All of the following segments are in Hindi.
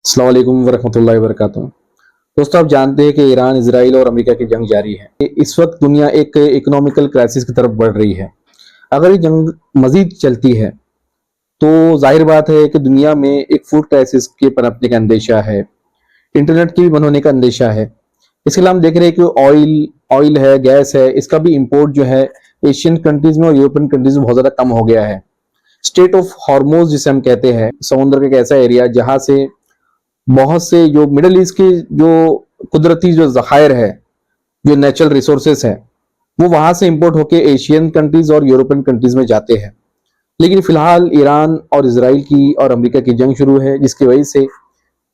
अस्सलाम वालेकुम वरहमतुल्लाहि वबरकातुहू। दोस्तों, आप जानते हैं कि ईरान, इजराइल और अमेरिका की जंग जारी है। इस वक्त दुनिया एक इकोनॉमिकल क्राइसिस की तरफ बढ़ रही है। अगर ये जंग मजीद चलती है तो जाहिर बात है कि दुनिया में एक फूड क्राइसिस के पनपने का अंदेशा है, इंटरनेट के भी बंद होने का अंदेशा है। इसके अलावा हम देख रहे हैं कि ऑयल ऑयल है, गैस है, इसका भी इंपोर्ट जो है एशियन कंट्रीज में और यूरोपियन कंट्रीज में बहुत ज्यादा कम हो गया है। स्टेट ऑफ हॉर्मोज जिसे हम कहते हैं, समुद्र का एक ऐसा एरिया जहां से बहुत से जो मिडल ईस्ट की जो कुदरती जो जखायर है, जो नेचुरल रिसोर्सेस है, वो वहां से इंपोर्ट होके एशियन कंट्रीज और यूरोपियन कंट्रीज में जाते हैं। लेकिन फिलहाल ईरान और इसराइल की और अमेरिका की जंग शुरू है, जिसकी वजह से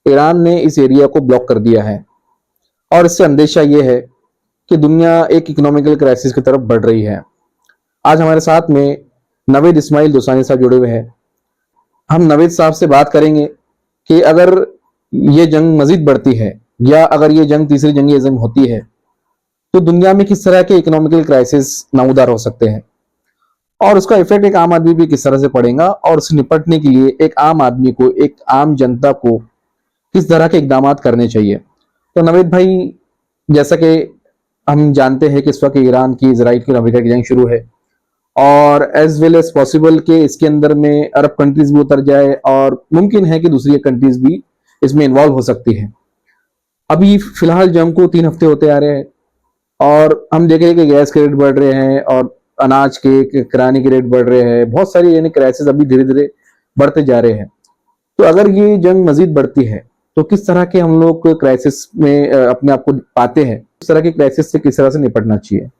ईरान ने इस एरिया को ब्लॉक कर दिया है। और इससे अंदेशा ये है कि दुनिया एक इकोनॉमिकल क्राइसिस की तरफ बढ़ रही है। आज हमारे साथ में नवेद इस्माइल दोसानी साहब जुड़े हुए हैं। हम नवेद साहब से बात करेंगे कि अगर ये जंग मजीद बढ़ती है या अगर ये जंग तीसरी जंगी अज़म होती है तो दुनिया में किस तरह के इकोनॉमिकल क्राइसिस नमूदार हो सकते हैं और उसका इफेक्ट एक आम आदमी पे किस तरह से पड़ेगा, और उससे निपटने के लिए एक आम आदमी को, एक आम जनता को किस तरह के इकदाम करने चाहिए। तो नवेद भाई, जैसा कि हम जानते हैं कि इस वक्त ईरान की, इसराइल की और अमेरिका की जंग शुरू है और एज वेल एज पॉसिबल कि इसके अंदर में अरब कंट्रीज भी उतर जाए और मुमकिन है कि दूसरी कंट्रीज भी इसमें इन्वॉल्व हो सकती है। अभी फिलहाल जंग को 3 हफ्ते होते आ रहे हैं और हम देख रहे हैं कि गैस के रेट बढ़ रहे हैं और अनाज के किराने के रेट बढ़ रहे हैं। बहुत सारी यानी क्राइसिस अभी धीरे धीरे बढ़ते जा रहे हैं। तो अगर ये जंग मजीद बढ़ती है तो किस तरह के हम लोग क्राइसिस में अपने आप को पाते हैं, इस तरह की क्राइसिस से किस तरह से निपटना चाहिए।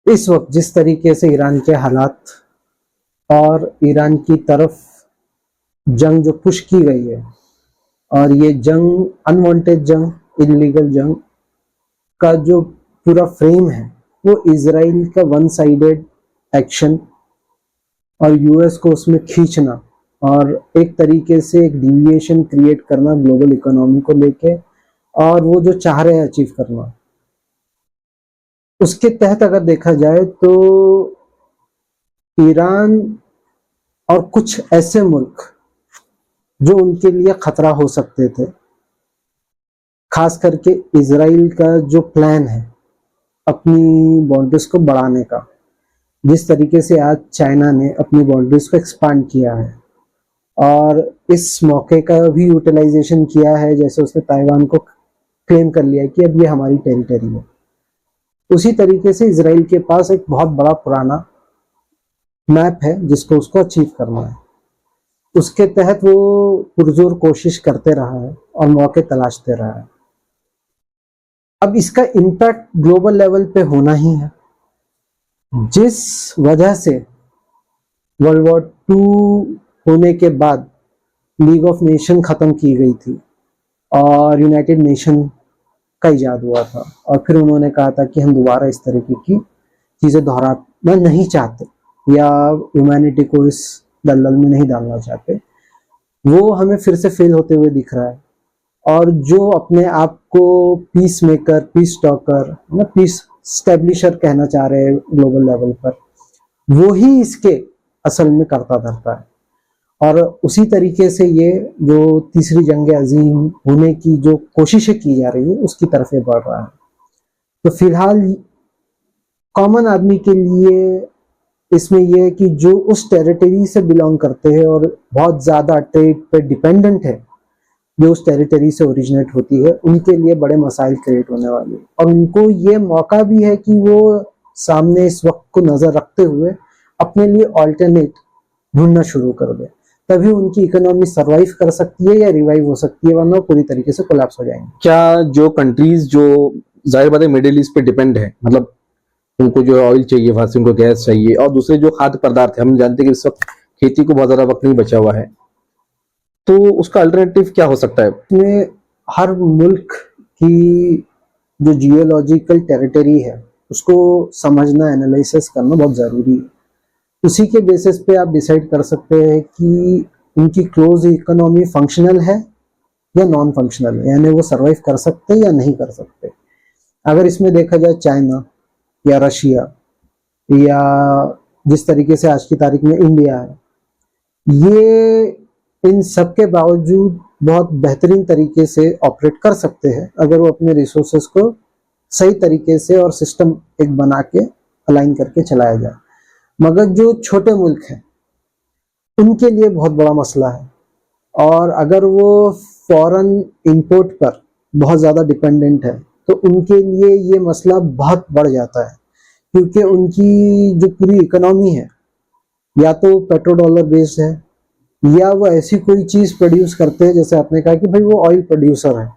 इस वक्त जिस तरीके से ईरान के हालात और ईरान की तरफ जंग जो पुश की गई है, और ये जंग अनवांटेड जंग, इलीगल जंग का जो पूरा फ्रेम है वो इजराइल का वन साइडेड एक्शन और यूएस को उसमें खींचना और एक तरीके से एक डिविएशन क्रिएट करना ग्लोबल इकोनॉमी को लेके, और वो जो चाह रहे हैं अचीव करना, उसके तहत अगर देखा जाए तो ईरान और कुछ ऐसे मुल्क जो उनके लिए खतरा हो सकते थे, खास करके इजराइल का जो प्लान है अपनी बाउंड्रीज को बढ़ाने का, जिस तरीके से आज चाइना ने अपनी बाउंड्रीज को एक्सपांड किया है और इस मौके का भी यूटिलाइजेशन किया है, जैसे उसने ताइवान को क्लेम कर लिया कि अब ये हमारी टेरिटरी है। उसी तरीके से इजराइल के पास एक बहुत बड़ा पुराना मैप है जिसको उसको अचीव करना है। उसके तहत वो पुरजोर कोशिश करते रहा है और मौके तलाशते रहा है। अब इसका इम्पैक्ट ग्लोबल लेवल पे होना ही है, जिस वजह से वर्ल्ड वॉर 2 होने के बाद लीग ऑफ नेशन खत्म की गई थी और यूनाइटेड नेशन का इजाद हुआ था, और फिर उन्होंने कहा था कि हम दोबारा इस तरीके की चीजें दोहराना नहीं चाहते या ह्यूमैनिटी को इस दलदल में नहीं डालना चाहते। वो हमें फिर से फेल होते हुए दिख रहा है, और जो अपने आप को peace maker, peace talker, peace establisher कहना चाह रहे हैं ग्लोबल लेवल पर, वो ही इसके असल में करता धरता है। और उसी तरीके से ये जो तीसरी जंग अजीम होने की जो कोशिशें की जा रही है उसकी तरफ ये बढ़ रहा है। तो फिलहाल कॉमन आदमी के लिए इसमें यह है कि जो उस टेरिटरी से बिलोंग करते हैं और बहुत ज्यादा ट्रेड पे डिपेंडेंट है, जो उस टेरिटरी से ओरिजिनेट होती है, उनके लिए बड़े मसाइल क्रिएट होने वाले हैं। और उनको ये मौका भी है कि वो सामने इस वक्त को नजर रखते हुए अपने लिए ऑल्टरनेट ढूंढना शुरू कर दे, तभी उनकी इकोनॉमी सरवाइव कर सकती है या रिवाइव हो सकती है, वरना पूरी तरीके से कोलैप्स हो जाएंगे। क्या जो कंट्रीज जो जाहिर बात है मिडिल ईस्ट पे डिपेंड है, मतलब उनको जो ऑयल चाहिए, वहां से उनको गैस चाहिए और दूसरे जो खाद्य पदार्थ है, हम जानते हैं कि इस वक्त खेती को बहुत ज्यादा वक्त नहीं बचा हुआ है, तो उसका अल्टरनेटिव क्या हो सकता है। इसमें हर मुल्क की जो जियोलॉजिकल टेरिटरी है उसको समझना, एनालिसिस करना बहुत जरूरी है। उसी के बेसिस पे आप डिसाइड कर सकते हैं कि उनकी क्लोज इकोनॉमी फंक्शनल है या नॉन फंक्शनल है, यानी वो सर्वाइव कर सकते हैं या नहीं कर सकते। अगर इसमें देखा जाए चाइना या रशिया या जिस तरीके से आज की तारीख में इंडिया है, ये इन सब के बावजूद बहुत बेहतरीन तरीके से ऑपरेट कर सकते हैं अगर वो अपने रिसोर्सेस को सही तरीके से और सिस्टम एक बना के अलाइन करके चलाया जाए। मगर जो छोटे मुल्क हैं उनके लिए बहुत बड़ा मसला है, और अगर वो फॉरेन इंपोर्ट पर बहुत ज़्यादा डिपेंडेंट है तो उनके लिए ये मसला बहुत बढ़ जाता है, क्योंकि उनकी जो पूरी इकोनॉमी है या तो पेट्रो डॉलर बेस्ड है, या वो ऐसी कोई चीज़ प्रोड्यूस करते हैं, जैसे आपने कहा कि भाई वो ऑयल प्रोड्यूसर है,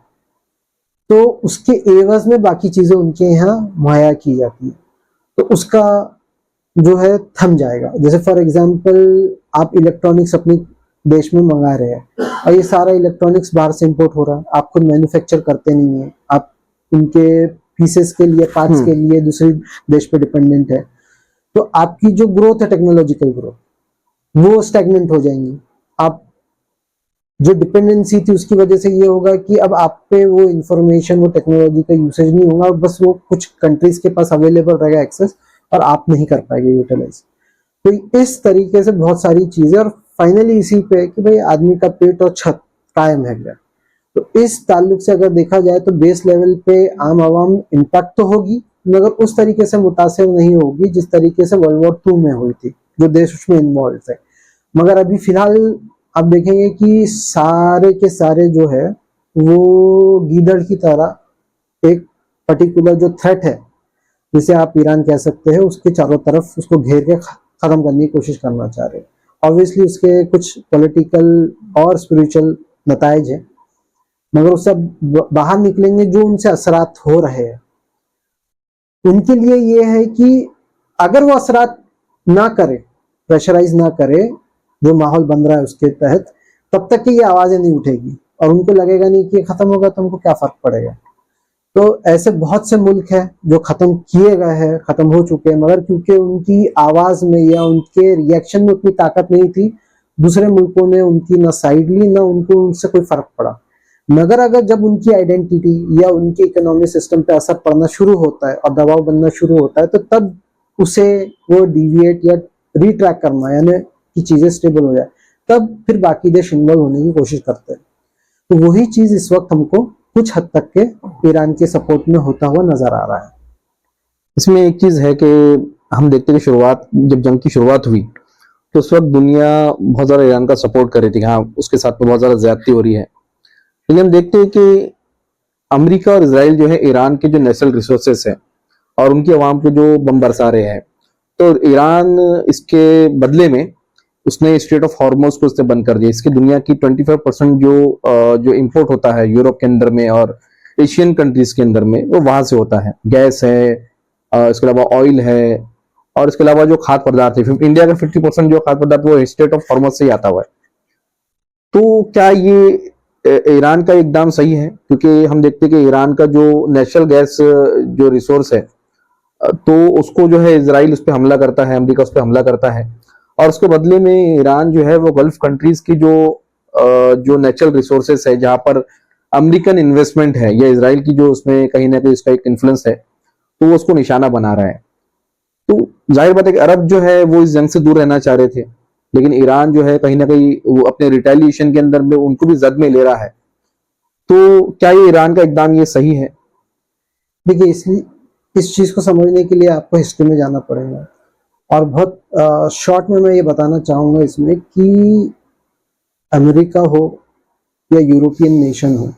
तो उसके एवज में बाकी चीज़ें उनके यहाँ मुहैया की जाती है, तो उसका जो है थम जाएगा। जैसे फॉर एग्जांपल आप इलेक्ट्रॉनिक्स अपने देश में मंगा रहे हैं और ये सारा इलेक्ट्रॉनिक्स बाहर से इंपोर्ट हो रहा है, आप खुद मैन्युफैक्चर करते नहीं है, आप उनके पीसेस के लिए, पार्ट्स के लिए दूसरे देश पे डिपेंडेंट है, तो आपकी जो ग्रोथ है, टेक्नोलॉजिकल ग्रोथ, वो स्टैग्नेंट हो जाएंगी। आप जो डिपेंडेंसी थी उसकी वजह से ये होगा कि अब आप पे वो इंफॉर्मेशन, वो टेक्नोलॉजी का यूसेज नहीं होगा, बस वो कुछ कंट्रीज के पास अवेलेबल रहेगा एक्सेस, और आप नहीं कर पाएंगे यूटिलाइज। तो इस तरीके से बहुत सारी चीजें, और फाइनली इसी पे कि भाई आदमी का पेट और छत कायम है क्या। तो इस ताल्लुक से अगर देखा जाए तो बेस लेवल पे आम आवाम इम्पैक्ट तो होगी, मगर उस तरीके से मुतासिर नहीं होगी जिस तरीके से वर्ल्ड वॉर 2 में हुई थी, जो देश उसमें इन्वॉल्व थे। मगर अभी फिलहाल आप देखेंगे कि सारे के सारे जो है वो गीदड़ की तरह एक पर्टिकुलर जो थ्रेट है, जिसे आप ईरान कह सकते हैं, उसके चारों तरफ उसको घेर के खत्म करने की कोशिश करना चाह रहे हैं। ऑब्वियसली उसके कुछ पॉलिटिकल और स्पिरिचुअल नताइज है, मगर उससे बाहर निकलेंगे जो उनसे असरात हो रहे हैं उनके लिए ये है कि अगर वो असरात ना करे, प्रेशराइज ना करे जो माहौल बन रहा है उसके तहत, तब तक कि ये आवाजें नहीं उठेगी और उनको लगेगा नहीं कि ये खत्म होगा तो हमको क्या फर्क पड़ेगा। तो ऐसे बहुत से मुल्क हैं जो खत्म किए गए हैं, खत्म हो चुके हैं, मगर क्योंकि उनकी आवाज में या उनके रिएक्शन में उतनी ताकत नहीं थी, दूसरे मुल्कों ने उनकी ना साइड ली, ना उनको उनसे कोई फर्क पड़ा। मगर अगर जब उनकी आइडेंटिटी या उनके इकोनॉमिक सिस्टम पे असर पड़ना शुरू होता है और दबाव बनना शुरू होता है, तो तब उसे वो डिविएट या रिट्रैक करना, यानी कि चीजें स्टेबल हो जाए, तब फिर बाकी देश इन्वॉल्व होने की कोशिश करते हैं। तो वही चीज इस वक्त हमको कुछ हद तक के ईरान के सपोर्ट में होता हुआ नजर आ रहा है। इसमें एक चीज है कि हम देखते हैं कि शुरुआत, जब जंग की शुरुआत हुई तो उस वक्त दुनिया बहुत ज्यादा ईरान का सपोर्ट कर रही थी, हाँ उसके साथ में बहुत ज्यादा ज्यादती हो रही है। लेकिन हम देखते हैं कि अमेरिका और इसराइल जो है ईरान के जो नेचुरल रिसोर्सेस है और उनकी आवाम को जो बम बरसा रहे हैं, तो ईरान इसके बदले में उसने स्ट्रेट ऑफ हॉर्मोज को उसने बंद कर दिया। इसकी दुनिया की 25% जो इंपोर्ट होता है यूरोप के अंदर में और एशियन कंट्रीज के अंदर में, वो वहां से होता है। गैस है, इसके अलावा ऑयल है, और इसके अलावा जो खाद्य पदार्थ है, इंडिया का 50% जो खाद्य पदार्थ वो स्ट्रेट ऑफ हॉर्मोज से ही आता हुआ है। तो क्या ये ईरान का एकदम सही है? क्योंकि हम देखते हैं कि ईरान का जो नेचुरल गैस जो रिसोर्स है, तो उसको जो है इसराइल उस पर हमला करता है, अमेरिका उस पर हमला करता है, और उसके बदले में ईरान जो है वो गल्फ कंट्रीज की जो नेचुरल रिसोर्सेस है, जहां पर अमेरिकन इन्वेस्टमेंट है या इसराइल की जो उसमें कहीं ना कहीं उसका एक इन्फ्लुएंस है, तो वो उसको निशाना बना रहा है। तो जाहिर बात है कि अरब जो है वो इस जंग से दूर रहना चाह रहे थे, लेकिन ईरान जो है कहीं ना कहीं वो अपने रिटेलिएशन के अंदर में उनको भी जद में ले रहा है। तो क्या ये ईरान का इकदाम ये सही है? देखिए, इसलिए इस चीज को समझने के लिए आपको हिस्ट्री में जाना पड़ेगा, और बहुत शॉर्ट में मैं ये बताना चाहूंगा इसमें कि अमेरिका हो या यूरोपियन नेशन हो,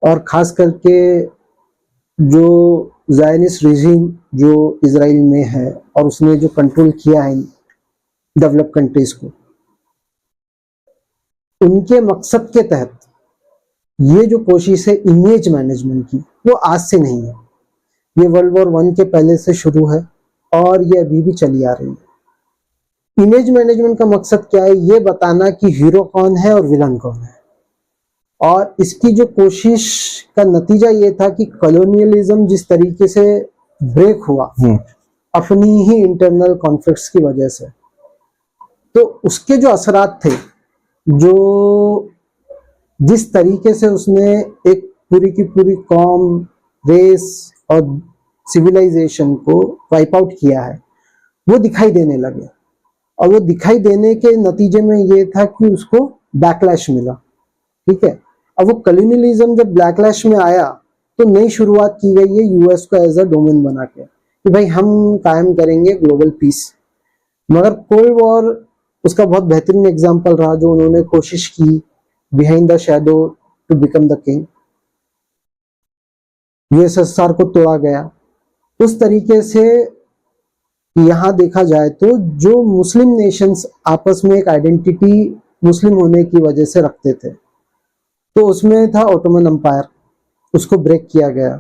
और खास करके जो ज़ायनिस्ट रिजीम जो इजराइल में है और उसने जो कंट्रोल किया है डेवलप कंट्रीज को, उनके मकसद के तहत ये जो कोशिश है इमेज मैनेजमेंट की, वो आज से नहीं है। ये वर्ल्ड वॉर 1 के पहले से शुरू है और ये अभी भी चली आ रही है। इमेज मैनेजमेंट का मकसद क्या है? ये बताना कि हीरो कौन है और विलन कौन है। और इसकी जो कोशिश का नतीजा ये था कि कॉलोनियलिज्म जिस तरीके से ब्रेक हुआ अपनी ही इंटरनल कॉन्फ्लिक्ट्स की वजह से, तो उसके जो असरात थे, जो जिस तरीके से उसने एक पूरी की पूरी कॉम, रेस और सिविलाइजेशन को वाइप आउट किया है, वो दिखाई देने लगे। और वो दिखाई देने के नतीजे में ये था कि उसको बैकलैश मिला, ठीक है। अब वो कॉलोनियलिज्म जब बैकलैश में आया तो नई शुरुआत की गई है यूएस को एज अ डोमेन बना के कि भाई हम कायम करेंगे ग्लोबल पीस। मगर कोल्ड वॉर उसका बहुत बेहतरीन एग्जांपल रहा, जो उन्होंने कोशिश की behind the shadow to become the king. USSR को तोड़ा गया। उस तरीके से यहाँ देखा जाए तो जो मुस्लिम नेशंस आपस में एक आइडेंटिटी मुस्लिम होने की वजह से रखते थे, तो उसमें था ओटोमन एम्पायर, उसको ब्रेक किया गया।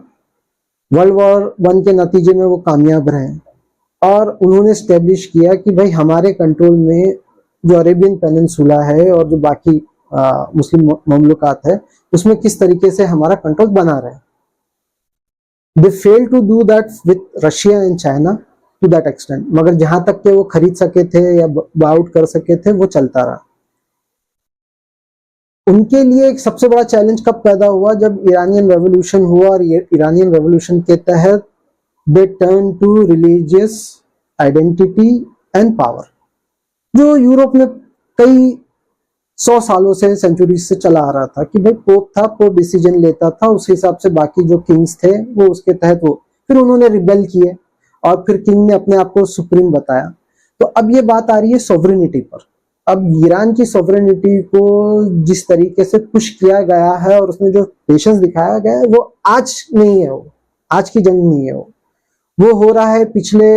वर्ल्ड वॉर 1 के नतीजे में वो कामयाब रहे और उन्होंने स्टेब्लिश किया कि भाई हमारे कंट्रोल में जो अरेबियन पेनिनसुला है और जो बाकी मुस्लिम ममलुकात है उसमें किस तरीके से हमारा कंट्रोल बना रहे। They fail to do that with Russia and China to that extent, मगर जहां तक के वो खरीद सके थे या बाउट कर सके थे वो चलता रहा। उनके लिए एक सबसे बड़ा चैलेंज कब पैदा हुआ, जब ईरानियन रेवोल्यूशन हुआ और ईरानियन रेवोल्यूशन के तहत they turn to religious identity and power, जो यूरोप में कई 100 सालों से, सेंचुरी से चला आ रहा था कि भाई पोप था, पोप डिसीजन लेता था, उस हिसाब से बाकी जो किंग्स थे वो उसके तहत वो, फिर उन्होंने रिबेल किए और फिर किंग ने अपने आप को सुप्रीम बताया। तो अब ये बात आ रही है सॉवरेनिटी पर। अब ईरान की सॉवरेनिटी को जिस तरीके से पुश किया गया है और उसमें जो पेशेंस दिखाया गया है वो आज नहीं है, वो आज की जंग नहीं है, वो हो रहा है पिछले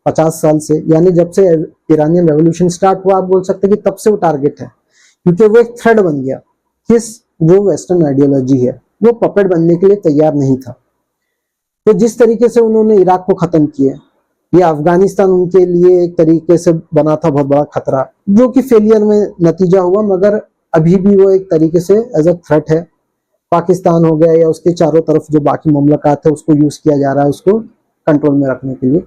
50 साल से, यानी जब से ईरानियन रेवोल्यूशन स्टार्ट हुआ आप बोल सकते हैं कि तब से वो टारगेट है, क्योंकि वो एक थ्रेड बन गया। किस जो वेस्टर्न आइडियोलॉजी है वो पपेट बनने के लिए तैयार नहीं था। तो जिस तरीके से उन्होंने इराक को खत्म किया, या अफगानिस्तान उनके लिए एक तरीके से बना था बहुत बड़ा खतरा, जो कि फेलियर में नतीजा हुआ, मगर अभी भी वो एक तरीके से एज अ थ्रेट है। पाकिस्तान हो गया या उसके चारों तरफ जो बाकी ममलकात है उसको यूज किया जा रहा है उसको कंट्रोल में रखने के लिए।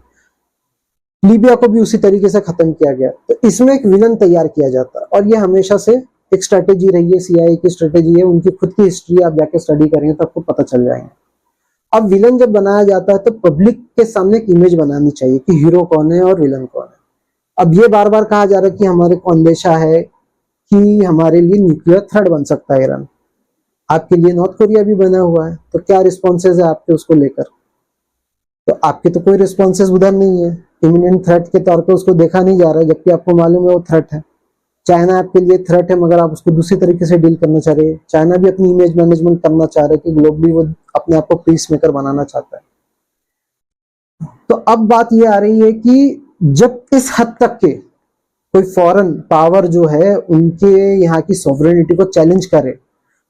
लीबिया को भी उसी तरीके से खत्म किया गया। तो इसमें एक विलन तैयार किया जाता है और ये हमेशा से एक स्ट्रेटेजी रही है, सीआईए की स्ट्रेटेजी है, उनकी खुद की हिस्ट्री आप जाके स्टडी करेंगे तो आपको पता चल जाएगा। अब विलन जब बनाया जाता है तो पब्लिक के सामने एक इमेज बनानी चाहिए कि हीरो कौन है और विलन कौन है। अब ये बार बार कहा जा रहा है कि हमारे को अंदेशा है कि हमारे लिए न्यूक्लियर थ्रेट बन सकता है ईरान। आपके लिए नॉर्थ कोरिया भी बना हुआ है, तो क्या रिस्पॉन्सेज है आपके उसको लेकर? तो आपके तो कोई रिस्पॉन्सेज उधर नहीं है, इमिनेंट थ्रेट के तौर पे उसको देखा नहीं जा रहा है, जबकि आपको मालूम है वो थ्रेट है। चाइना आपके लिए थ्रेट है मगर आप उसको दूसरी तरीके से डील करना चाह रहे हैं। चाइना भी अपनी इमेज मैनेजमेंट करना चाह रहा है कि ग्लोबली वो अपने आप को पीस मेकर बनाना चाहता है। तो अब बात ये आ रही है कि जब इस हद तक के कोई फॉरेन पावर जो है उनके यहाँ की सॉवरेनिटी को चैलेंज करे,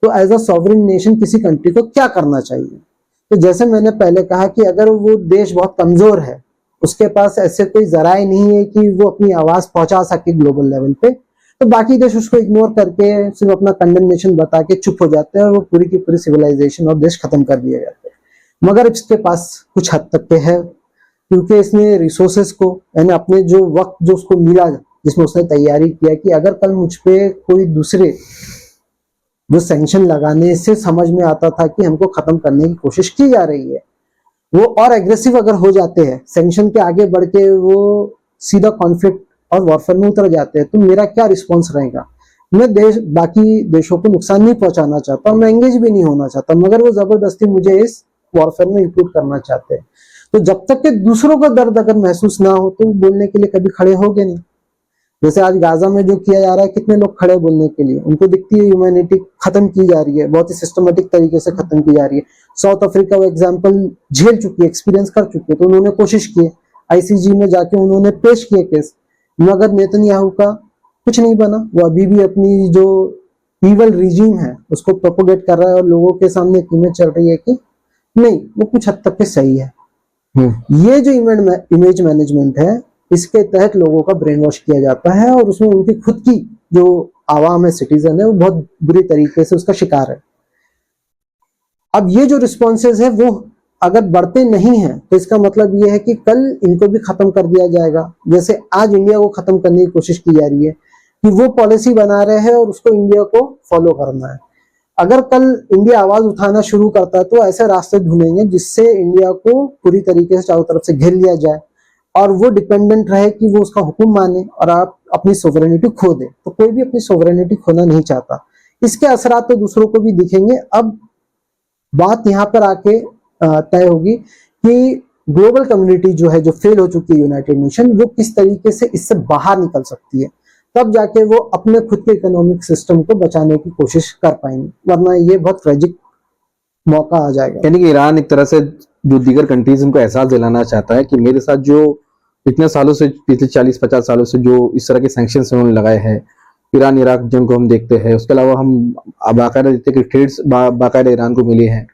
तो एज अ सॉवरेन नेशन किसी कंट्री को क्या करना चाहिए? तो जैसे मैंने पहले कहा कि अगर वो देश बहुत कमजोर है, उसके पास ऐसे कोई जराए नहीं है कि वो अपनी आवाज पहुंचा सके ग्लोबल लेवल पे, तो बाकी देश उसको इग्नोर करके सिर्फ अपना कंडेमनेशन बता के चुप हो जाते हैं और वो पूरी की पूरी सिविलाइजेशन और देश खत्म कर दिए जाते हैं। मगर इसके पास कुछ हद तक के है, क्योंकि इसने रिसोर्सेस को, यानी अपने जो वक्त जो उसको मिला, जिसमें उसने तैयारी किया कि अगर कल मुझ पे कोई दूसरे जो सैंक्शन लगाने से समझ में आता था कि हमको खत्म करने की कोशिश की जा रही है, वो और एग्रेसिव अगर हो जाते हैं, सैंक्शन के आगे बढ़ के वो सीधा कॉन्फ्लिक्ट और वॉरफेयर में उतर जाते हैं, तो मेरा क्या रिस्पॉन्स रहेगा? मैं बाकी देशों को नुकसान नहीं पहुंचाना चाहता, मैं एंगेज भी नहीं होना चाहता, मगर वो जबरदस्ती मुझे इस वॉरफेयर में इंक्लूड करना चाहते हैं। तो जब तक कि दूसरों का दर्द अगर महसूस ना हो तो बोलने के लिए कभी खड़े होगे नहीं। जैसे आज गाजा में जो किया जा रहा है, कितने लोग खड़े बोलने के लिए? उनको दिखती है ह्यूमैनिटी खत्म की जा रही है, बहुत ही सिस्टमेटिक तरीके से खत्म की जा रही है। साउथ अफ्रीका वो एग्जाम्पल झेल चुकी है, एक्सपीरियंस कर चुकी है, तो उन्होंने कोशिश की, आईसीजी में जाके उन्होंने पेश किए केस, मगर नेतन्याहू का कुछ नहीं बना। वो अभी भी अपनी जो ईवल रिजीम है उसको प्रोपोगेट कर रहा है और लोगों के सामने एक इमेज चल रही है कि नहीं, वो कुछ हद तक के सही है। ये जो इमेज मैनेजमेंट है, इसके तहत लोगों का ब्रेन वॉश किया जाता है और उसमें उनकी खुद की जो आवाम है, सिटीजन है, वो बहुत बुरी तरीके से उसका शिकार है। अब ये जो रिस्पॉन्सेज है वो अगर बढ़ते नहीं हैं तो इसका मतलब ये है कि कल इनको भी खत्म कर दिया जाएगा। जैसे आज इंडिया को खत्म करने की कोशिश की जा रही है कि वो पॉलिसी बना रहे हैं और उसको इंडिया को फॉलो करना है। अगर कल इंडिया आवाज उठाना शुरू करता है तो ऐसे रास्ते ढूंढेंगे जिससे इंडिया को पूरी तरीके से चारों तरफ से घेर लिया जाए और वो डिपेंडेंट रहे कि वो उसका हुक्म माने और आप अपनी सोवरेनिटी खो दे। तो कोई भी अपनी सोवरेनिटी खोना नहीं चाहता, इसके असरात तो दूसरों को भी दिखेंगे। अब बात यहाँ पर आके तय होगी कि ग्लोबल कम्युनिटी जो है, जो फेल हो चुकी है यूनाइटेड नेशन, वो किस तरीके से इससे बाहर निकल सकती है, तब जाके वो अपने खुद के इकोनॉमिक सिस्टम को बचाने की कोशिश कर पाएंगे, वरना ये बहुत ट्रेजिक मौका आ जाएगा। यानी कि ईरान एक तरह से जो दीगर कंट्रीज उनको एहसास दिलाना चाहता है कि मेरे साथ जो इतने सालों से, पिछले 40-50 सालों से जो इस तरह के सैंक्शंस उन्होंने लगाए हैं, ईरान इराक जंग को हम देखते हैं, उसके अलावा हम बाकायदा देखते हैं कि ट्रेड्स बाकायदा ईरान को मिले हैं,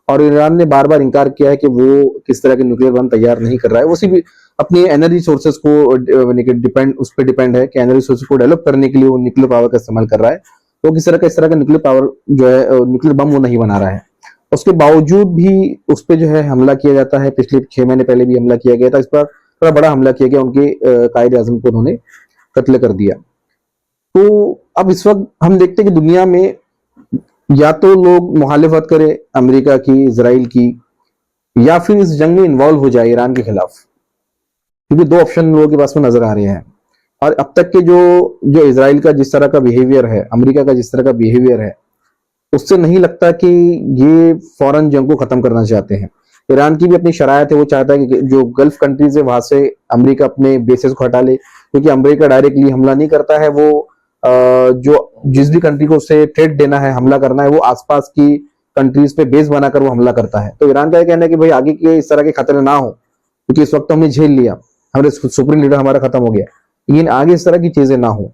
और ईरान ने बार बार इनकार किया है कि वो किस तरह के न्यूक्लियर बम तैयार नहीं कर रहा है। वो सिर्फ अपनी एनर्जी सोर्सेज को डिपेंड, उस पर डिपेंड है कि एनर्जी सोर्सेज को डेवलप करने के लिए वो न्यूक्लियर पावर का इस्तेमाल कर रहा है। तो इस तरह का न्यूक्लियर पावर जो है, न्यूक्लियर बम वो नहीं बना रहा है। उसके बावजूद भी उस पर जो है हमला किया जाता है। पिछले 6 महीने पहले भी हमला किया गया था, इस पर थोड़ा बड़ा हमला किया गया, उनके कायदे आजम को उन्होंने कत्ल कर दिया। तो अब इस वक्त हम देखते हैं कि दुनिया में या तो लोग मुखालिफत करें अमेरिका की, इजराइल की, या फिर इस जंग में इन्वॉल्व हो जाए ईरान के खिलाफ, क्योंकि 2 ऑप्शन लोगों के पास में नजर आ रहे हैं। और अब तक के जो इजराइल का जिस तरह का बिहेवियर है, अमेरिका का जिस तरह का बिहेवियर है, उससे नहीं लगता कि ये फौरन जंग को खत्म करना चाहते हैं। ईरान की भी अपनी शरायत है, वो चाहता है कि जो गल्फ कंट्रीज है वहां से अमेरिका अपने बेसेस को हटा ले, क्योंकि अमेरिका डायरेक्टली हमला नहीं करता है। वो जो जिस भी कंट्री को उसे ट्रेड देना है, हमला करना है, वो आसपास की कंट्रीज पे बेस बनाकर वो हमला करता है। तो ईरान का यह कहना है कि भाई आगे के इस तरह के खतरे ना हो, क्योंकि इस वक्त तो हमने झेल लिया, हमारे सुप्रीम लीडर हमारा खत्म हो गया, लेकिन आगे इस तरह की चीजें ना हो।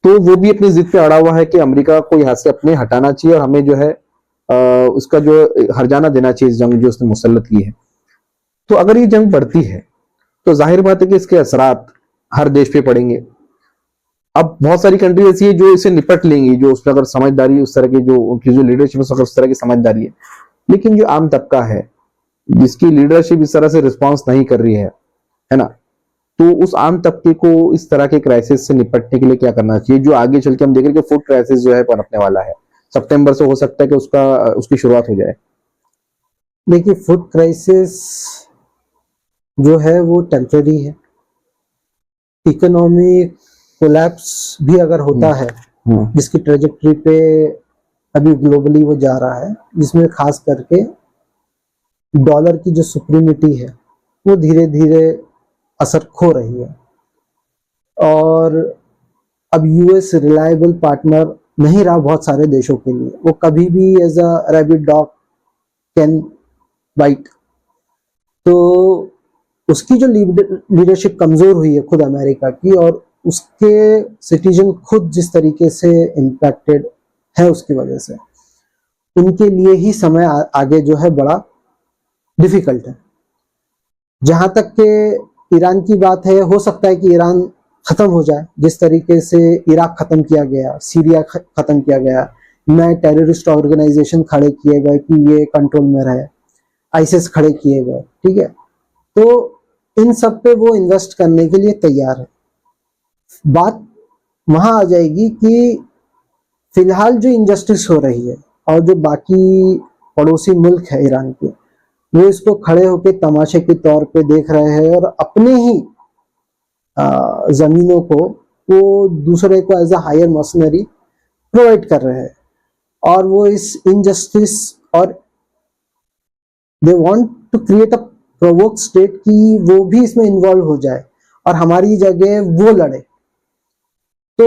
तो वो भी अपनी जिद पे अड़ा हुआ है कि अमेरिका को यहाँ से अपने हटाना चाहिए, और हमें जो है उसका जो हर्जाना देना चाहिए, जंग जो उसने मुसल्लत की है। तो अगर ये जंग बढ़ती है तो जाहिर बात है कि इसके असरात हर देश पे पड़ेंगे। अब बहुत सारी कंट्री ऐसी है जो इसे निपट लेंगी, जो उसमें अगर समझदारी, उस तरह की जो उनकी जो लीडरशिप है उस तरह की समझदारी है। लेकिन जो आम तबका है जिसकी लीडरशिप इस तरह से रिस्पॉन्स नहीं कर रही है ना, तो उस आम तबके को इस तरह के क्राइसिस से निपटने के लिए क्या करना चाहिए, जो आगे चल के हम देख रहे हैं कि फूड क्राइसिस जो है पनपने वाला है, सितंबर से हो सकता है कि उसकी शुरुआत हो जाए। देखिए, फूड क्राइसिस जो है वो टेम्परेरी है। इकोनॉमिक कोलैप्स भी अगर होता है, जिसकी ट्रेजेक्टरी पे अभी ग्लोबली वो जा रहा है, जिसमें खास करके डॉलर की जो सुप्रीमिटी है वो धीरे धीरे असर खो रही है, और अब यूएस रिलायबल पार्टनर नहीं रहा बहुत सारे देशों के लिए। वो कभी भी as a rabid dog can bite. तो उसकी जो लीडरशिप कमजोर हुई है खुद अमेरिका की, और उसके सिटीजन खुद जिस तरीके से इम्पैक्टेड है उसकी वजह से, उनके लिए ही समय आगे जो है बड़ा डिफिकल्ट है। जहां तक के ईरान की बात है, हो सकता है कि ईरान खत्म हो जाए, जिस तरीके से इराक खत्म किया गया, सीरिया खत्म किया गया, नए टेररिस्ट ऑर्गेनाइजेशन खड़े किए गए कि ये कंट्रोल में रहे, आईसिस खड़े किए गए, ठीक है। तो इन सब पे वो इन्वेस्ट करने के लिए तैयार है। बात वहां आ जाएगी कि फिलहाल जो इनजस्टिस हो रही है और जो बाकी पड़ोसी मुल्क है ईरान के, वो इसको खड़े होकर तमाशे के तौर पे देख रहे हैं, और अपने ही जमीनों को वो दूसरे को as a hire mercenary provide कर रहे हैं, और वो इस इनजस्टिस, और they want to create a provoke state कि वो भी इसमें इन्वॉल्व हो जाए और हमारी जगह वो लड़े। तो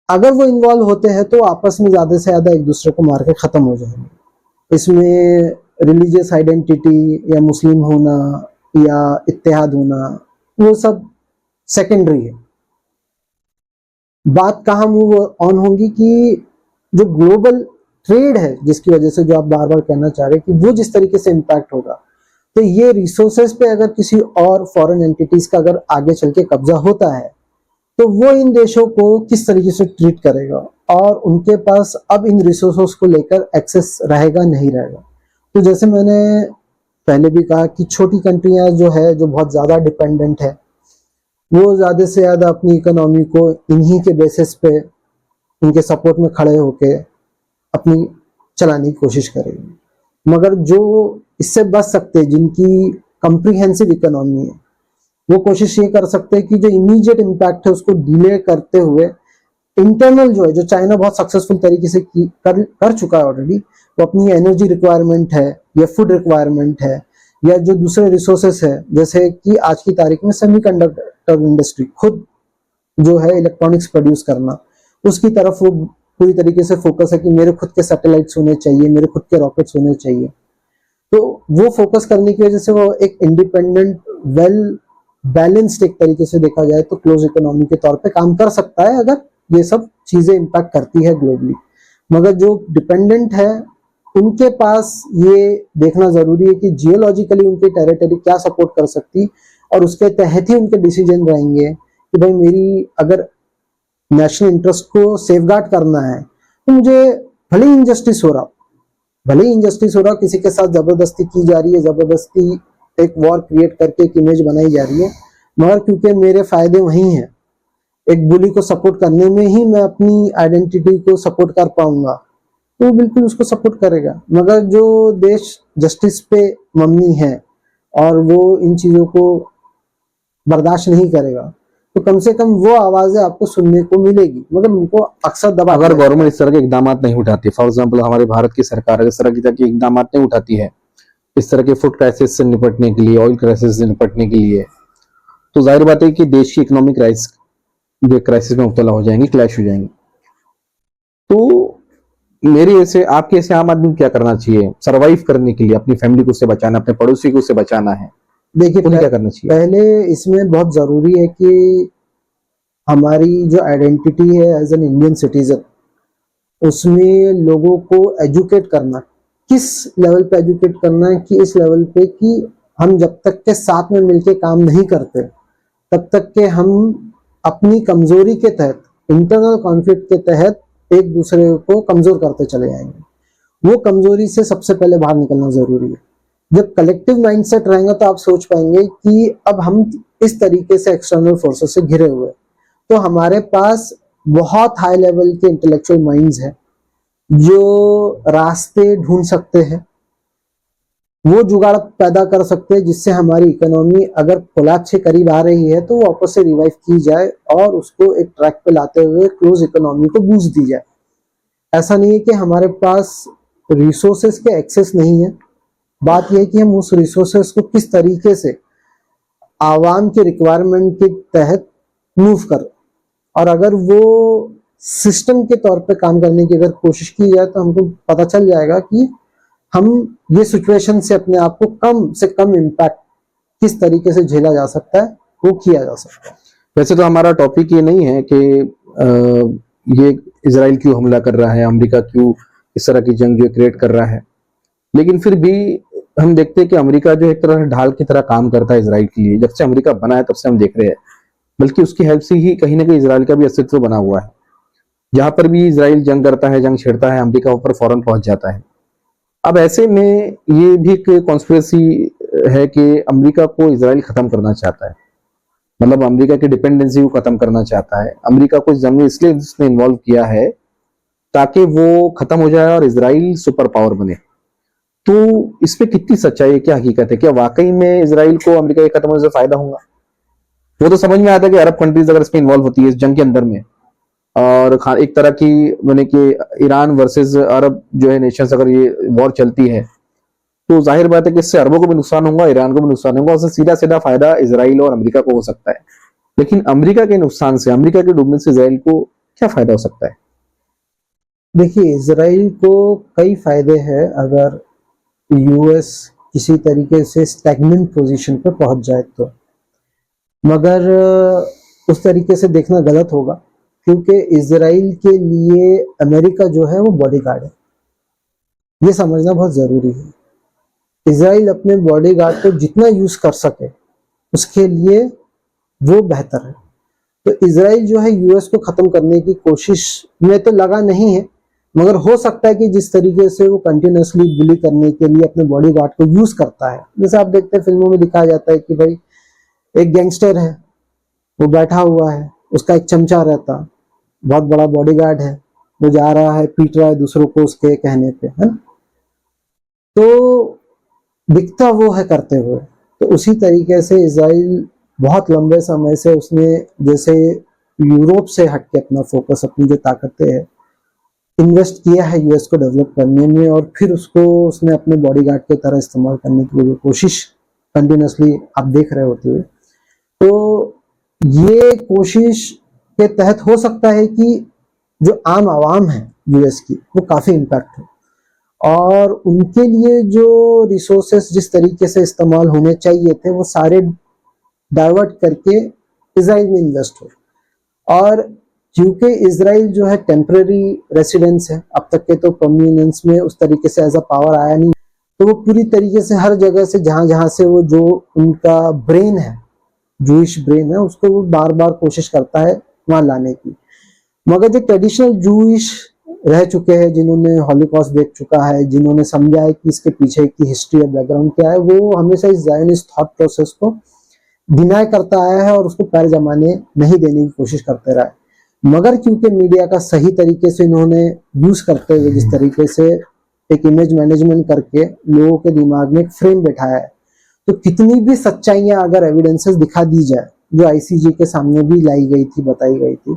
अगर वो इन्वॉल्व होते हैं तो आपस में ज्यादा से ज्यादा एक दूसरे को मार के खत्म हो जाएंगे। इसमें रिलीजियस आइडेंटिटी या मुस्लिम होना या इत्तेहाद होना, वो सब सेकेंडरी है। बात कहाँ मूव ऑन होगी कि जो ग्लोबल ट्रेड है, जिसकी वजह से जो आप बार बार कहना चाह रहे हैं कि वो जिस तरीके से इम्पैक्ट होगा, तो ये रिसोर्सेज पे अगर किसी और फॉरेन एंटिटीज का अगर आगे चल के कब्जा होता है, तो वो इन देशों को किस तरीके से ट्रीट करेगा, और उनके पास अब इन रिसोर्सेज को लेकर एक्सेस रहेगा नहीं रहेगा। तो जैसे मैंने पहले भी कहा कि छोटी कंट्रियां जो है, जो बहुत ज्यादा डिपेंडेंट है, वो ज्यादा से ज्यादा अपनी इकोनॉमी को इन्हीं के बेसिस पे, इनके सपोर्ट में खड़े होके अपनी चलाने की कोशिश करेगी। मगर जो इससे बच सकते हैं, जिनकी कंप्रीहेंसिव इकोनॉमी है, वो कोशिश ये कर सकते हैं कि जो इमीडिएट इम्पैक्ट है उसको डिले करते हुए इंटरनल जो है, जो चाइना बहुत सक्सेसफुल तरीके से कर चुका है ऑलरेडी, वो अपनी एनर्जी रिक्वायरमेंट है या फूड रिक्वायरमेंट है या जो दूसरे रिसोर्सेस है, जैसे कि आज की तारीख में सेमीकंडक्टर इंडस्ट्री खुद जो है इलेक्ट्रॉनिक्स प्रोड्यूस करना, उसकी तरफ वो पूरी तरीके से फोकस है कि मेरे खुद के सैटेलाइट्स होने चाहिए, मेरे खुद के रॉकेट्स होने चाहिए। तो वो फोकस करने की वजह से वो एक इंडिपेंडेंट, वेल बैलेंस्ड, एक तरीके से देखा जाए तो क्लोज इकोनॉमी के तौर पे काम कर सकता है, अगर ये सब चीजें इम्पैक्ट करती है ग्लोबली। मगर जो डिपेंडेंट है उनके पास ये देखना जरूरी है कि जियोलॉजिकली उनकी टेरिटरी क्या सपोर्ट कर सकती, और उसके तहत ही उनके डिसीजन रहेंगे कि भाई मेरी अगर नेशनल इंटरेस्ट को सेफगार्ड करना है तो मुझे भले ही इंजस्टिस हो रहा, किसी के साथ जबरदस्ती की जा रही है, जबरदस्ती एक वॉर क्रिएट करके एक इमेज बनाई जा रही है, मगर क्योंकि मेरे फायदे वही हैं, एक बुली को सपोर्ट करने में ही मैं अपनी आइडेंटिटी को सपोर्ट कर पाऊंगा, तो वो बिल्कुल उसको सपोर्ट करेगा। मगर जो देश जस्टिस पे मबनी है और वो इन चीजों को बर्दाश्त नहीं करेगा, तो कम से कम वो आवाजें आपको सुनने को मिलेगी, मगर उनको अक्सर दबा, अगर गवर्नमेंट इस तरह के इकदाम नहीं उठाती, फॉर एग्जाम्पल हमारे भारत की सरकार इस तरह के इकदाम नहीं उठाती है इस तरह के फूड क्राइसिस से निपटने के लिए, ऑयल क्राइसिस से निपटने के लिए, तो जाहिर बात है कि देश की इकोनॉमिक क्राइसिस में मुब्तला हो जाएंगी, क्लैश हो जाएंगी। तो मेरे ऐसे आपके ऐसे आम आदमी को क्या करना चाहिए सरवाइव करने के लिए, अपनी फैमिली को उससे बचाना, अपने पड़ोसी को उससे बचाना है, देखिए क्या करना चाहिए? पहले इसमें बहुत जरूरी है कि हमारी जो आइडेंटिटी है एज एन इंडियन सिटीजन, उसमें लोगों को एजुकेट करना, किस लेवल पे एजुकेट करना है कि इस लेवल पे कि हम जब तक के साथ में मिलके काम नहीं करते तब तक के हम अपनी कमजोरी के तहत, इंटरनल कॉन्फ्लिक्ट के तहत एक दूसरे को कमजोर करते चले जाएंगे। वो कमजोरी से सबसे पहले बाहर निकलना जरूरी है। जब कलेक्टिव माइंडसेट रहेगा तो आप सोच पाएंगे कि अब हम इस तरीके से एक्सटर्नल फोर्सेस से घिरे हुए, तो हमारे पास बहुत हाई लेवल के इंटेलेक्चुअल माइंड्स हैं जो रास्ते ढूंढ सकते हैं, वो जुगाड़ पैदा कर सकते हैं जिससे हमारी इकोनॉमी अगर कोलैप्स के करीब आ रही है तो वापस से रिवाइव की जाए और उसको एक ट्रैक पे लाते हुए क्लोज इकोनॉमी को बूस्ट दी जाए। ऐसा नहीं है कि हमारे पास रिसोर्सेस के एक्सेस नहीं है, बात यह है कि हम उस रिसोर्सेस को किस तरीके से आवाम के रिक्वायरमेंट के तहत मूव कर, और अगर वो सिस्टम के तौर पे काम करने की अगर कोशिश की जाए तो हमको पता चल जाएगा कि हम ये सिचुएशन से अपने आप को कम से कम इम्पैक्ट किस तरीके से झेला जा सकता है, वो किया जा सकता है। वैसे तो हमारा टॉपिक ये नहीं है कि ये इजराइल क्यों हमला कर रहा है, अमेरिका क्यों इस तरह की जंग जो क्रिएट कर रहा है, लेकिन फिर भी हम देखते हैं कि अमेरिका जो एक तरह ढाल की तरह काम करता है इजराइल के लिए। जब से अमेरिका बना है तब से हम देख रहे हैं, बल्कि उसकी हेल्प से ही कहीं ना कहीं इजराइल का भी अस्तित्व बना हुआ है। जहां पर भी इजराइल जंग करता है, जंग छेड़ता है, अमेरिका ऊपर फौरन पहुंच जाता है। अब ऐसे में ये भी एक कॉन्स्पिरेसी है कि अमेरिका को इजराइल खत्म करना चाहता है, मतलब अमेरिका की डिपेंडेंसी को खत्म करना चाहता है। अमेरिका को इस जंग में इसलिए उसने इन्वॉल्व किया है ताकि वो खत्म हो जाए और इजराइल सुपर पावर बने। तो इसमें कितनी सच्चाई है, क्या हकीकत है, क्या वाकई में इजराइल को अमेरिका के खत्म होने से फायदा होगा? वो तो समझ में आता है कि अरब कंट्रीज अगर इसमें इन्वॉल्व होती है इस जंग के अंदर में, और एक तरह की मैंने कि ईरान वर्सेस अरब जो है नेशंस, अगर ये वॉर चलती है तो जाहिर बात है कि इससे अरबों को भी नुकसान होगा, ईरान को भी नुकसान होगा, उससे सीधा सीधा फायदा इजराइल और अमेरिका को हो सकता है। लेकिन अमेरिका के नुकसान से, अमेरिका के डूबने से इजराइल को क्या फायदा हो सकता है? देखिए, इजराइल को कई फायदे हैं अगर यूएस किसी तरीके से स्टैग्नेंट पोजीशन पे पहुंच जाए तो, मगर उस तरीके से देखना गलत होगा, क्योंकि इजराइल के लिए अमेरिका जो है वो बॉडीगार्ड है, ये समझना बहुत जरूरी है। इजराइल अपने बॉडीगार्ड को जितना यूज कर सके उसके लिए वो बेहतर है। तो इजराइल जो है यूएस को खत्म करने की कोशिश में तो लगा नहीं है, मगर हो सकता है कि जिस तरीके से वो कंटिन्यूसली बुली करने के लिए अपने बॉडीगार्ड को यूज करता है, जैसे आप देखते हैं फिल्मों में दिखाया जाता है कि भाई एक गैंगस्टर है, वो बैठा हुआ है, उसका एक चमचा रहता, बहुत बड़ा बॉडीगार्ड है, वो जा रहा है पीट रहा है दूसरों को उसके कहने पे, है ना, तो दिखता वो है करते हुए। तो उसी तरीके से इजराइल बहुत लंबे समय से उसने जैसे यूरोप से हटके अपना फोकस, अपनी जो ताकतें हैं, इन्वेस्ट किया है यूएस को डेवलप करने में, और फिर उसको उसने अपने बॉडीगार्ड की तरह इस्तेमाल करने की जो कोशिश कंटिन्यूसली आप देख रहे होते हुए, तो ये कोशिश के तहत हो सकता है कि जो आम आवाम है यूएस की वो काफी इम्पैक्ट हो, और उनके लिए जो रिसोर्सेस जिस तरीके से इस्तेमाल होने चाहिए थे वो सारे डाइवर्ट करके इसराइल में इन्वेस्ट हो। और क्योंकि इसराइल जो है टेम्पररी रेसिडेंस है, अब तक के तो परमानेंस में उस तरीके से एज अ पावर आया नहीं, तो वो पूरी तरीके से हर जगह से जहां जहां से वो जो उनका ब्रेन है, जूइश ब्रेन है, उसको वो बार बार कोशिश करता है वहां लाने की। मगर जो ट्रेडिशनल जूइश रह चुके हैं, जिन्होंने हॉलोकॉस्ट देख चुका है, जिन्होंने समझा है कि इसके पीछे की हिस्ट्री और बैकग्राउंड क्या है, वो हमेशा इस ज़ायनिस्ट थॉट प्रोसेस को डिनाई करता आया है और उसको पैर जमाने नहीं देने की कोशिश करते रहा है। मगर क्योंकि मीडिया का सही तरीके से इन्होंने यूज करते हुए जिस तरीके से एक इमेज मैनेजमेंट करके लोगों के दिमाग में एक फ्रेम बैठाया है, तो कितनी भी सच्चाइयां अगर एविडेंसेस दिखा दी जाए, जो आईसीजे के सामने भी लाई गई थी, बताई गई थी,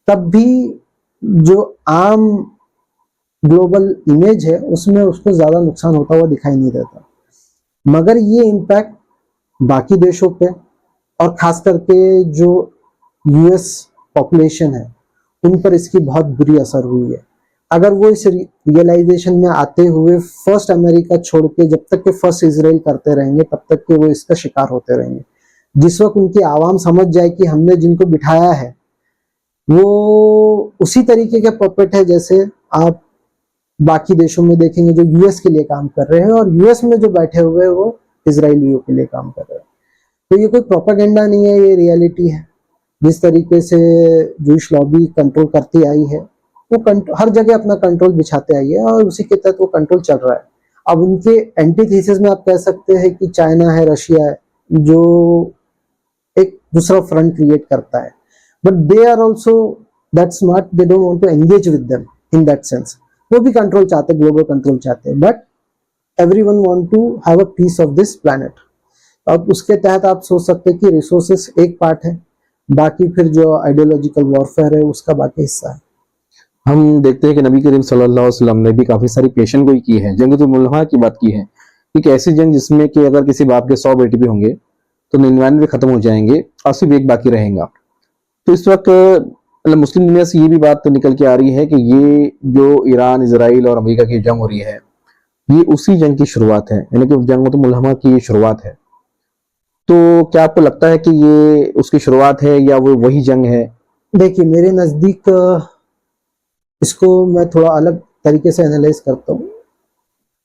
तब भी जो आम ग्लोबल इमेज है उसमें उसको ज्यादा नुकसान होता हुआ दिखाई नहीं देता। मगर ये इम्पैक्ट बाकी देशों पे, और खास करके जो यूएस पॉपुलेशन है उन पर इसकी बहुत बुरी असर हुई है। अगर वो इस रियलाइजेशन में आते हुए फर्स्ट अमेरिका छोड़ के जब तक के फर्स्ट इजराइल करते रहेंगे, तब तक के वो इसका शिकार होते रहेंगे। जिस वक्त उनकी आवाम समझ जाए कि हमने जिनको बिठाया है वो उसी तरीके के पपेट है जैसे आप बाकी देशों में देखेंगे जो यूएस के लिए काम कर रहे हैं, और यूएस में जो बैठे हुए हैं वो इजरायलियों के लिए काम कर रहे हैं। तो ये कोई प्रोपेगेंडा नहीं है, ये रियलिटी है। जिस तरीके से जूइश लॉबी कंट्रोल करती आई है, वो हर जगह अपना कंट्रोल बिछाते आई है और उसी के तहत वो कंट्रोल चल रहा है। अब उनके एंटीथीसिस में आप कह सकते हैं कि चाइना है, रशिया है, जो एक दूसरा फ्रंट क्रिएट करता है, but they are also that smart, they don't want to engage with them in that sense. वो भी कंट्रोल चाहते हैं, ग्लोबल कंट्रोल चाहते हैं, but everyone want to have a piece of this planet. अब उसके तहत आप सोच सकते हैं कि रिसोर्सेस एक पार्ट है, बाकी फिर जो आइडियोलॉजिकल वॉरफेयर है उसका बाकी हिस्सा है। हम देखते हैं कि नबी करीम सल्लल्लाहु अलैहि वसल्लम ने भी काफी सारी पेशन गोई की है, जंग तो मुल्हमा की बात की है, एक ऐसी जंग जिसमें कि अगर किसी बाप के 100 बेटे भी होंगे तो 99 खत्म हो जाएंगे और सिर्फ एक बाकी रहेगा। तो इस वक्त मतलब मुस्लिम दुनिया से ये भी बात तो निकल के आ रही है कि ये जो ईरान, इजराइल और अमेरिका की जंग हो रही है, ये उसी जंग की शुरुआत है, यानी कि जंग तो मुल्हमा की शुरुआत है। तो क्या आपको लगता है कि ये उसकी शुरुआत है या वो वही जंग है? देखिए, मेरे नजदीक इसको मैं थोड़ा अलग तरीके से एनालाइज करता हूँ।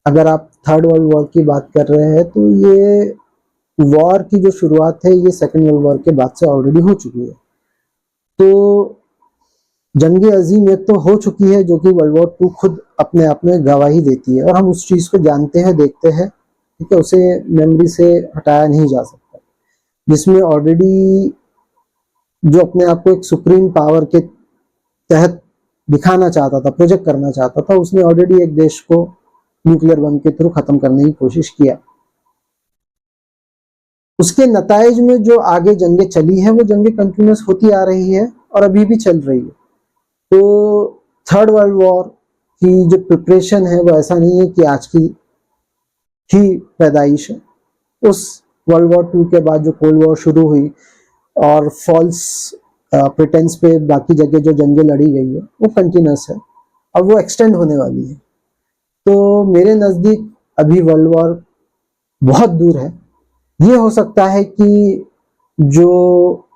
अगर आप थर्ड वर्ल्ड वॉर की बात कर रहे हैं तो ये वॉर की जो शुरुआत है ये सेकेंड वर्ल्ड वॉर के बाद से ऑलरेडी हो चुकी है। तो जंग अजीम एक तो हो चुकी है जो कि वर्ल्ड वॉर 2 खुद अपने आप में गवाही देती है, और हम उस चीज को जानते हैं, देखते हैं, ठीक है, उसे मेमोरी से हटाया नहीं जा सकता। जिसमें ऑलरेडी जो अपने आप को एक सुप्रीम पावर के तहत दिखाना चाहता था, प्रोजेक्ट करना चाहता था, उसने ऑलरेडी एक देश को न्यूक्लियर बम के थ्रू खत्म करने की कोशिश किया। उसके नताइज में जो आगे जंगें चली है वो जंगें कंटिन्यूस होती आ रही है और अभी भी चल रही है। तो थर्ड वर्ल्ड वॉर की जो प्रिपरेशन है वो ऐसा नहीं है कि आज की ही पैदाइश है। उस वर्ल्ड वॉर 2 के बाद जो कोल्ड वॉर शुरू हुई और फॉल्स प्रिटेंस पे बाकी जगह जो जंगें लड़ी गई है वो कंटिन्यूस है, अब वो एक्सटेंड होने वाली है। तो मेरे नज़दीक अभी वर्ल्ड वॉर बहुत दूर है। ये हो सकता है कि जो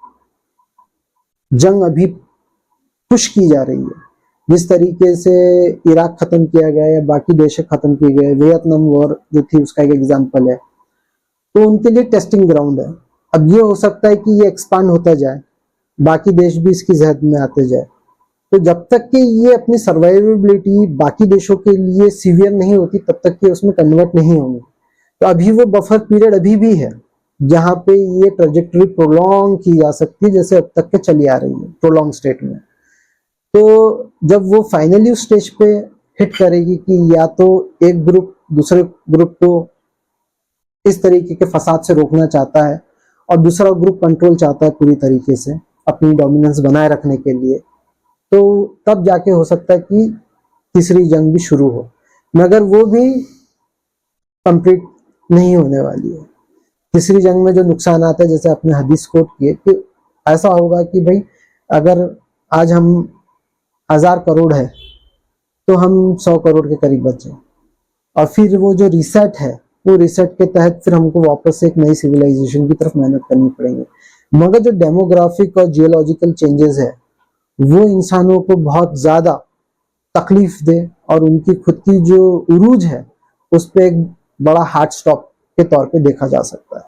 जंग अभी पुश की जा रही है, जिस तरीके से इराक खत्म किया गया या बाकी देश खत्म किए गए, वियतनाम वॉर जो थी उसका एक एग्जांपल है, तो उनके लिए टेस्टिंग ग्राउंड है। अब ये हो सकता है कि ये एक्सपांड होता जाए, बाकी देश भी इसकी जहद में आते जाए। तो जब तक कि ये अपनी सर्वाइवेबिलिटी बाकी देशों के लिए सीवियर नहीं होती तब तक कि उसमें कन्वर्ट नहीं होंगे। तो अभी वो बफर पीरियड अभी भी है जहां पे ये ट्रेजेक्टरी प्रोलॉन्ग की जा सकती है, जैसे अब तक के चली आ रही है प्रोलॉन्ग स्टेट में। तो जब वो फाइनली उस स्टेज पे हिट करेगी कि या तो एक ग्रुप दूसरे ग्रुप को इस तरीके के फसाद से रोकना चाहता है और दूसरा ग्रुप कंट्रोल चाहता है पूरी तरीके से, अपनी डोमिनेंस बनाए रखने के लिए, तो तब जाके हो सकता है कि तीसरी जंग भी शुरू हो, मगर वो भी कंप्लीट नहीं होने वाली है। तीसरी जंग में जो नुकसान आता है, जैसे आपने हदीस कोट किए, कि ऐसा होगा कि भाई अगर आज हम 1000 करोड़ है तो हम 100 करोड़ के करीब बचे, और फिर वो जो रीसेट है, वो रीसेट के तहत फिर हमको वापस से एक नई सिविलाइजेशन की तरफ मेहनत करनी पड़ेगी। मगर जो डेमोग्राफिक और जियोलॉजिकल चेंजेस है वो इंसानों को बहुत ज्यादा तकलीफ दे, और उनकी खुद की जो उरूज है उस पर एक बड़ा हार्ड स्टॉप के तौर पे देखा जा सकता है।